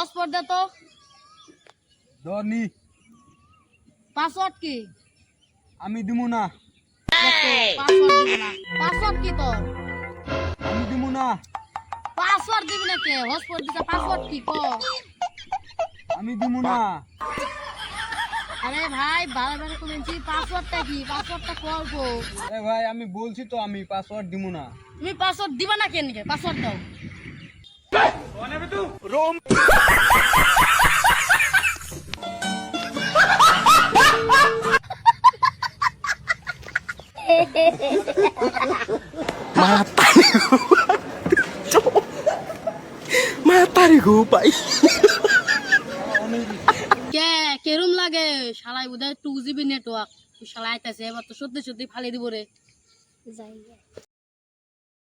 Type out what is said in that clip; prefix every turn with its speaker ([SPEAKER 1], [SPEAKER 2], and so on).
[SPEAKER 1] Hotspot দে তো।
[SPEAKER 2] ধরনি
[SPEAKER 1] password কি?
[SPEAKER 2] আমি দিমু না।
[SPEAKER 1] পাসওয়ার্ড দিব না। পাসওয়ার্ড কি তোর?
[SPEAKER 2] আমি দিমু না।
[SPEAKER 1] পাসওয়ার্ড দিবি না কে? হটস্পট দিছে, পাসওয়ার্ড কি ক?
[SPEAKER 2] আমি দিমু না।
[SPEAKER 1] আরে ভাই বারবার বলছি পাসওয়ার্ডটা কি? পাসওয়ার্ডটা কল গো।
[SPEAKER 2] এ ভাই আমি বলছি তো আমি পাসওয়ার্ড দিমু না।
[SPEAKER 1] তুমি পাসওয়ার্ড দিবা না কেন? পাসওয়ার্ড দাও।
[SPEAKER 3] Mata nih gue, Pak.
[SPEAKER 1] কে কেরম লাগে? শালাই বোধহয় 2 GB নেটওয়ার্ক। শালাই আইতাছে এবার তো সত্যি সত্যি ফালি দিব রে। যাই